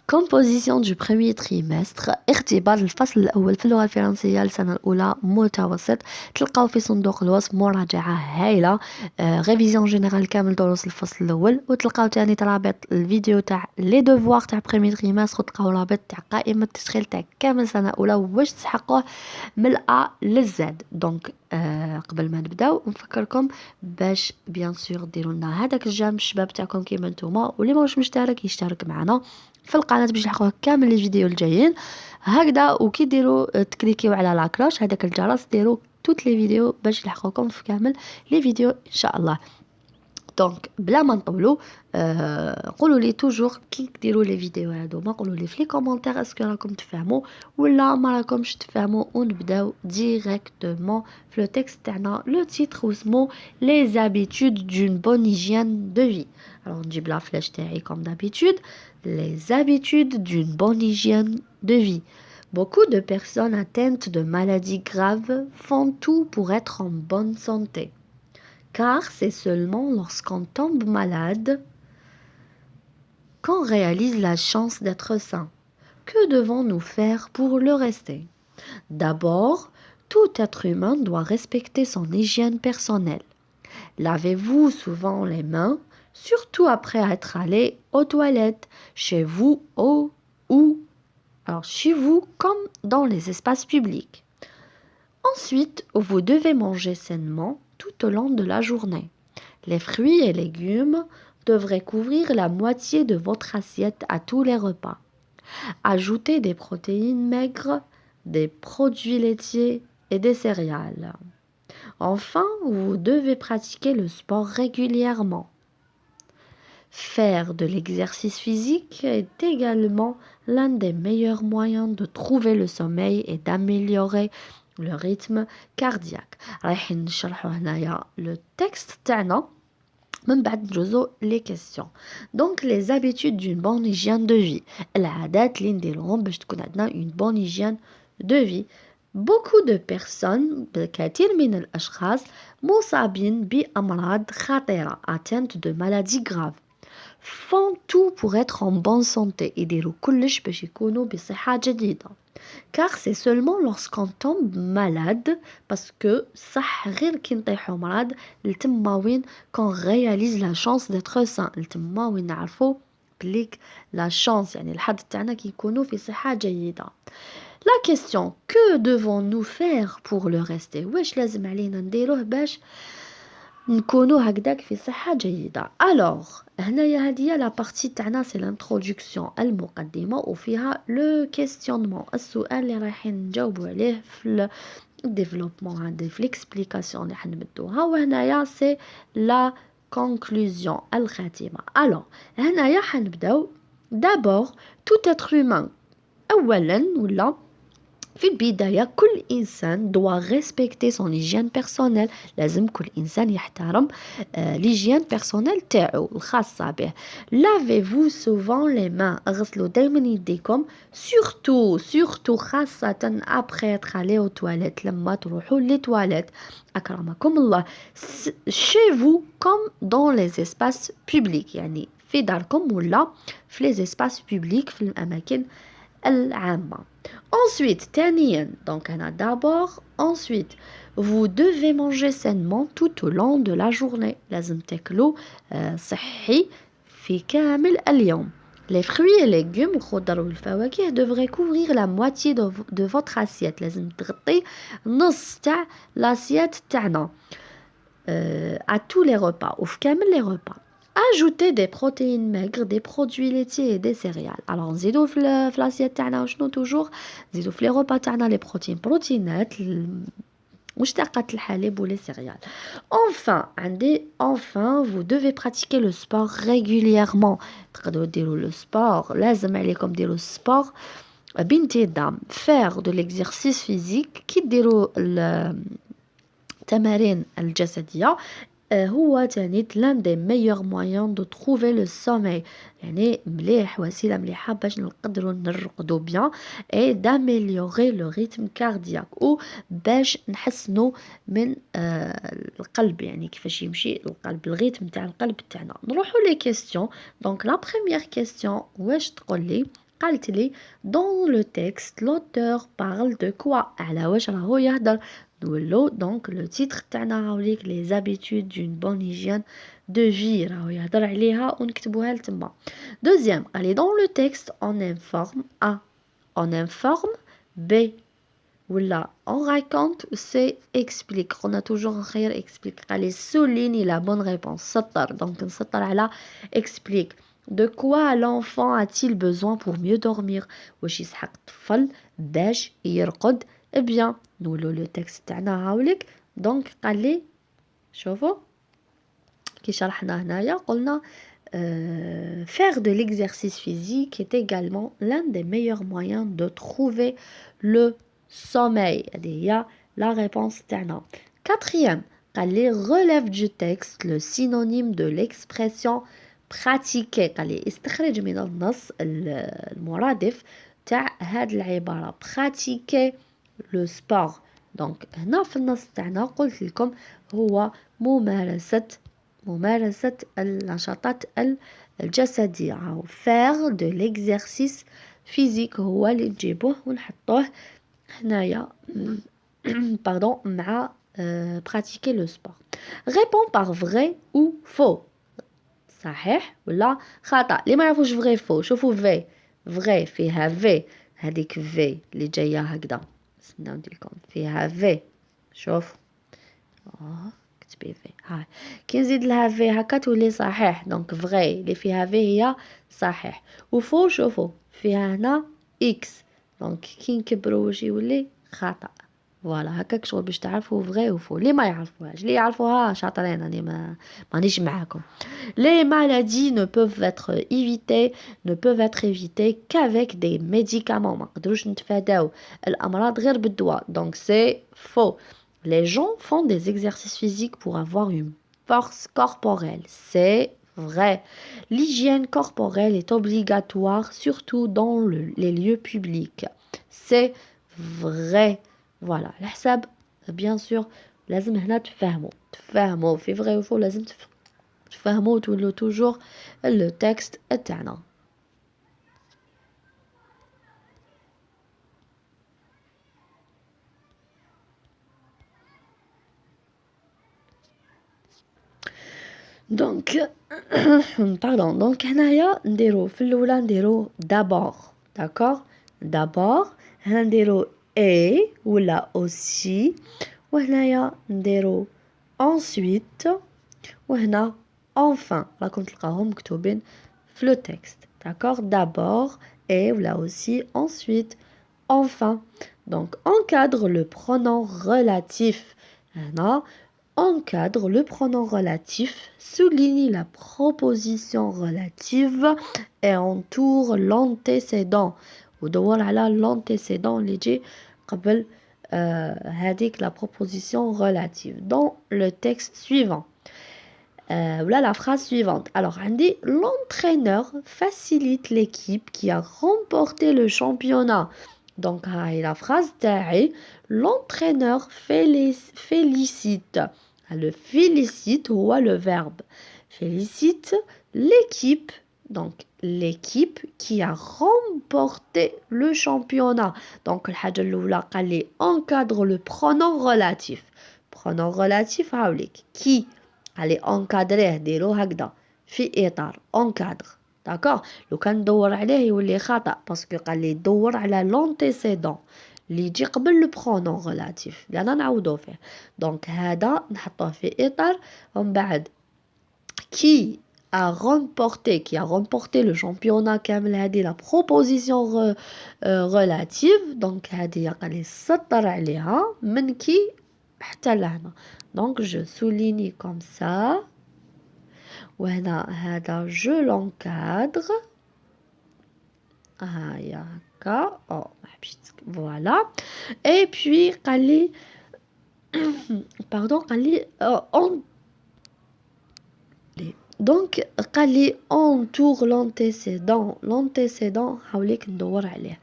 composition du premier trimestre اختبار الفصل الأول في اللغة الفرنسية السنة الأولى متوسط تلقاو في صندوق الوصف مراجعة هايلة ريفيزيون جينيرال كامل دروس الفصل الأول وتلقاو تاني رابط الفيديو تاع لي دوفوار تاع بريمي تريمستر وتلقاو رابط تاع قائمة التشغيل تاع كامل سنة أولى واش تسحقوه من الأ للزد دونك قبل ما نبداو نفكركم باش بيان سور ديروا لنا هذاك الجام الشباب تاعكم كيما نتوما واللي ماهوش مشترك يشترك معنا في القناه باش يلحقوه كامل لي فيديو الجايين هكذا وكي ديروا تكليكيو على لاكلاش هذاك الجرس ديروا توت لي فيديو باش يلحقوكم في كامل لي فيديو ان شاء الله. دونك بلا ما نطولوا قولوا لي توجور كي ديروا لي فيديو هذوما قولوا لي في لي كومونتير اسكو راكم تفهموا ولا ما راكمش تفهموا ونبداو ديريكتومون في لو تكست تاعنا. لو تيتر اسمو les habitudes d'une bonne hygiène de vie. Alors نجيب لا فلاش تاعي comme d'habitude. Les habitudes d'une bonne hygiène de vie. Beaucoup de personnes atteintes de maladies graves font tout pour être en bonne santé. Car c'est seulement lorsqu'on tombe malade qu'on réalise la chance d'être sain. Que devons-nous faire pour le rester? D'abord, tout être humain doit respecter son hygiène personnelle. Lavez-vous souvent les mains, surtout après être allé aux toilettes, chez vous chez vous comme dans les espaces publics. Ensuite, vous devez manger sainement tout au long de la journée. Les fruits et légumes devraient couvrir la moitié de votre assiette à tous les repas. Ajoutez des protéines maigres, des produits laitiers et des céréales. Enfin, vous devez pratiquer le sport régulièrement. Faire de l'exercice physique est également l'un des meilleurs moyens de trouver le sommeil et d'améliorer le rythme cardiaque. رايحين نشرحوا هنايا le texte تاعنا من بعد نجوزو les questions. Donc les habitudes d'une bonne hygiène de vie. العادات اللي نديروهم باش تكون عندنا une bonne hygiène de vie. Beaucoup de personnes, بالكثير من الأشخاص مصابين بأمراض خطيرة atteintes de maladies graves font tout pour être en bonne santé يديروا كلش باش يكونوا بصحة جيدة. Car c'est seulement lorsqu'on tombe malade parce que صح غير كي نطيحوا مرض لتما وين qu'on réalise la chance d'être sain لتما وين نعرفوا بليك la chance يعني الحظ تاعنا كي يكونوا في صحة جيدة. La question, que devons-nous faire pour le rester? واش لازم علينا نديروه باش نكونوا هكذاك في صحة جيدة. Alors هنايا هذه لا بارتي تاعنا سي الانترودكسيون المقدمة وفيها لو كيستيونمون السؤال اللي رايحين نجاوبوا عليه في الديفلوبمون عندي في ليكسبليكاسيون اللي حنمدوها وهنايا سي لا كونكلوزيون الخاتمة. Alors هنايا حنبداو d'abord tout être humain أولا ولا في البداية كل إنسان doit respecter son hygiène personnelle لازم كل إنسان يحترم l'hygiène personnelle تاعو الخاصة به. Lavez-vous souvent les mains اغسلوا دايما يديكم surtout خاصة après être allé aux toilettes لما تروحوا les toilettes أكرمكم الله chez vous comme dans les espaces publics يعني في داركم ولا في les espaces publics في الأماكن العامة. Ensuite, ثانيا, donc on a d'abord, ensuite, vous devez manger sainement tout au long de la journée. لازم تاكلوا صحي في كامل اليوم. Les fruits et légumes, الخضر والفواكه devraient couvrir la moitié de votre assiette. لازم تغطي نص تاع l'assiette تاعنا à tous les repas وفي كامل les repas. Ajouter des protéines maigres, des produits laitiers et des céréales. Alors نزيدو في l'assiette تاعنا وشنو toujours نزيدو في les repas تاعنا les protéines بروتينات مشتقات الحليب و les céréales. Enfin, vous devez pratiquer le sport régulièrement. تقدروا ديروا le sport لازم عليكم ديروا sport بانتظام. Faire de l'exercice physique كي ديروا التمارين الجسدية هو تاني l'un des meilleurs moyens de trouver le sommeil يعني مليح وسيلة مليحة باش نقدروا نرقدوا bien et d'améliorer le rythme cardiaque و باش نحسنوا من القلب يعني كيفاش يمشي القلب الريتم تاع القلب تاعنا. نروحوا لي كيستيون. دونك لا بروميير كيستيون واش تقول لي قالت لي dans le texte l'auteur parle de quoi على واش راهو يهضر نقولو donc le titre تاعنا هاوليك les habitudes d'une bonne hygiène de vie راهو يهضر عليها ونكتبوها لتما deuxième قال لي dans le texte on informe A on informe B ولا on raconte ou c'est explique on a toujours خير explique قال لي souligne la bonne réponse سطر donc نسطر على explique de quoi l'enfant a-t-il besoin pour mieux dormir واش يسحق الطفل باش يرقد eh bien نقولوا لو تكست تاعنا هاوليك دونك قال لي شوفوا كي شرحنا هنايا قلنا faire de l'exercice physique est également l'un des meilleurs moyens de trouver le sommeil هذه هي la réponse تاعنا quatrième قال لي relève du texte le synonyme de l'expression pratiquer قال لي استخرج من النص المرادف تاع هاد العبارة pratiquer le sport دونك هنا في النص تاعنا قلت لكم هو ممارسة النشاطات الجسدية أو faire de l'exercice physique هو اللي نجيبوه ونحطوه هنايا pardon مع pratiquer le sport réponds par vrai ou faux صحيح ولا خطأ اللي ما يعرفوش vrai faux شوفوا vrai فيها في هذيك في اللي جايه هكذا استناو نديرلكم فيها في شوف كتبي في هاي كي نزيد لها في هكا تولي صحيح دونك فغي اللي فيها في هي صحيح وفو شوفوا فيها هنا اكس دونك كي نكبروا واش يولي خطأ فوالا هكاك شغل باش تعرفوا فغي وفو اللي ما يعرفوهاش اللي يعرفوها شاطرين انا مانيش معاكم les maladies ne peuvent être évitées qu'avec des médicaments ما نقدروش نتفاداو الامراض غير بالدواء donc c'est faux les gens font des exercices physiques pour avoir une force corporelle c'est vrai l'hygiène corporelle est obligatoire surtout dans les lieux publics c'est vrai voilà الحساب bien sûr لازم هنا تفهموا في vrai ou faux لازم تفهموا وتولوا toujours le texte تاعنا donc pardon donc هنايا نديرو في الاولى نديرو d'abord d'accord d'abord نديرو et ولا aussi وهنايا نديرو ensuite وهنا enfin راكم تلقاهم مكتوبين في le texte d'accord d'abord et ولا aussi ensuite enfin donc encadre le pronom relatif هنا encadre le pronom relatif, souligne la proposition relative et entoure l'antécédent ودور على l'antécédent اللي يجي قبل هذيك la proposition relative dans le texte suivant voilà la phrase suivante alors عندي l'entraîneur facilite l'équipe qui a remporté le championnat donc هاي la phrase تاعي l'entraîneur félicite le félicite هو le verbe félicite l'équipe donc l'équipe qui a remporté le championnat donc الحاجة الأولى قال لي encadre le pronom relatif هاوليك qui قال لي encadrer ديرو هكذا في إطار encadre d'accord لو كان ندور عليه يولي خطأ باسكو قال لي دور على l'antécédent اللي يجي قبل لو برونون غولاتيف اللي انا نعوضو فيه دونك هذا نحطوه في اطار ومن بعد qui a remporté le championnat كامل هذه لا بروبوزيسيون غولاتيف دونك هذه قال لي سطر عليها من كي حتى لهنا دونك جو سوليني كوم سا وهنا هذا جو لونكادر هيا هكا voilà et puis قال لي pardon قال لي donc قال لي entoure l'antécédent حاوليك ندور عليه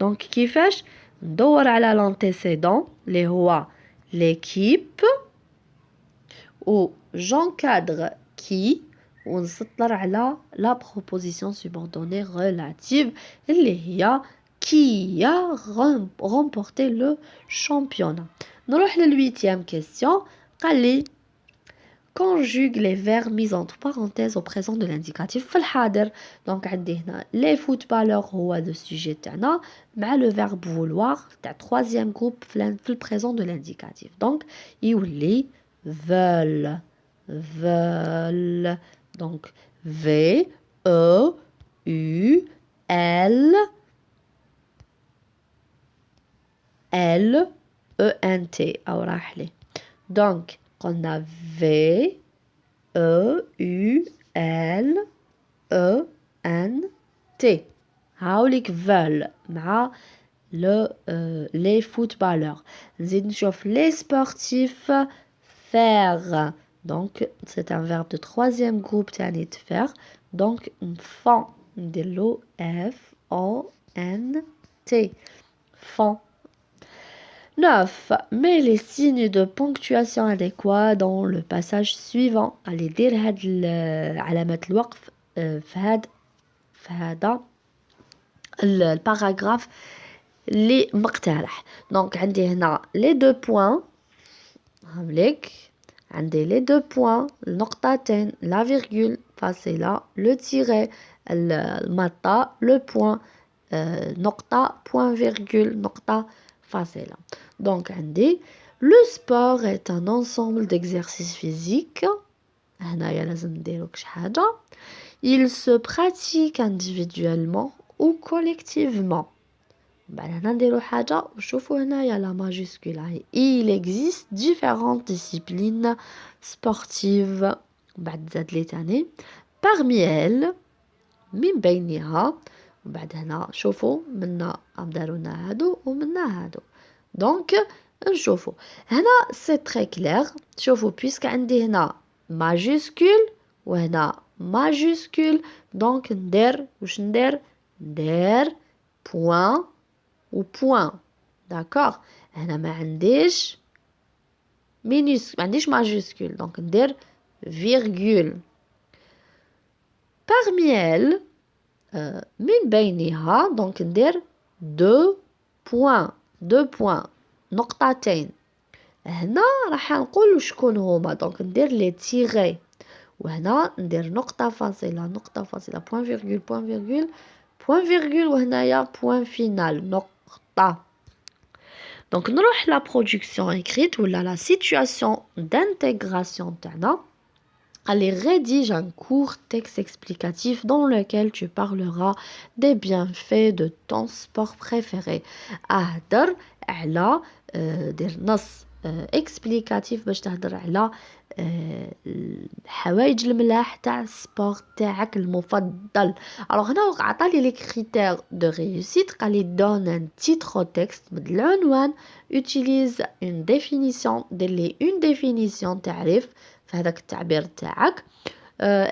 donc كيفاش ندور على l'antécédent اللي هو l'équipe ou j'encadre qui ونسطر على لا بروبوزيسيون سوبوردوني relative اللي هي qui a remporté le championnat. نروح لل8e question. قال لي conjugue les verbes mis entre parenthèses au présent de l'indicatif في الحاضر. دونك عندي هنا les footballeurs هو le sujet تاعنا مع le verbe vouloir تاع troisième groupe في le présent de l'indicatif. donc يولي veulent donc V E U L L E N T أو راح لي. donc قلنا V E U L E N T. هاوليك veulent مع les footballeurs. نزيد نشوف les sportifs faire. donc c'est un verbe de troisième groupe تاني faire. donc font نديرلو F O N T font. 9. Mets les signes de ponctuation adéquats dans le passage suivant. allez دير هاد علامة الوقف في هذا الباراغراف اللي مقترح. دونك عندي هنا les deux points هامليك عندي les deux points النقطتين la virgule فاصلة le tiret المطة le point نقطة point virgule نقطة فاصلة. donc عندي le sport est un ensemble d'exercices physiques. هنايا لازم نديرو كش حاجة. il se pratique individuellement ou collectivement. بعد هنا نديرو حاجة وشوفوا هنايا لا ماجيسكول هاي il existe différentes disciplines sportives. بعد زاد لي تاني parmi elles من بينها. وبعد هنا شوفوا منا دارونا هادو ومنا هادو. دونك نشوفوا هنا سي تري كلير. شوفوا بيسك عندي هنا ماجيسكول وهنا ماجيسكول. دونك ندير واش ندير بوين و بوين. داكوغ هنا ما عنديش مينيس ما عنديش ماجيسكول. دونك ندير فيرغول. parmi elles من بينها. دونك ندير دو بوين نقطتين. هنا راح نقول شكون هما. دونك ندير لي تيغي وهنا ندير نقطة فاصلة بوين فيرغول وهنايا بوين فينال نقطة. دونك نروح لا برودكسيون écrite ولا لا situation d'intégration تاعنا. Allez, rédige un court texte explicatif dans lequel tu parleras des bienfaits de ton sport préféré. أهدر على دير نص explicatif باش تهدر على الحوايج الملاح تاع السبور تاعك المفضل. alors هنا عطالي لي كريتير دو réussite. قال لي donne un titre au texte بدل العنوان. utilise une définition دير لي une définition تعريف في هذاك التعبير تاعك.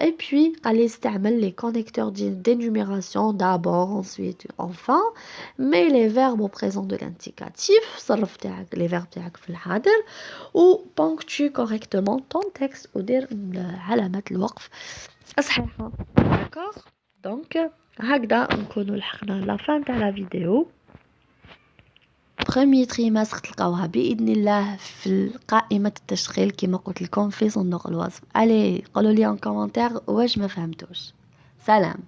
et puis قال لي استعمل les connecteurs d'énumération d'abord ensuite enfin. mais les verbes au présent de l'indicatif صرف تاعك les verbes تاعك في الحاضر و punctue correctement ton texte ودير علامة الوقف الصحيحة. d'accord. donc هكذا نكونوا لحقنا لا فان تاع لا فيديو. premier trimestre تلقاوها بإذن الله في قائمة التشغيل كما قلت لكم في صندوق الوصف. allez قولوا لي en commentaire واش ما فهمتوش. سلام.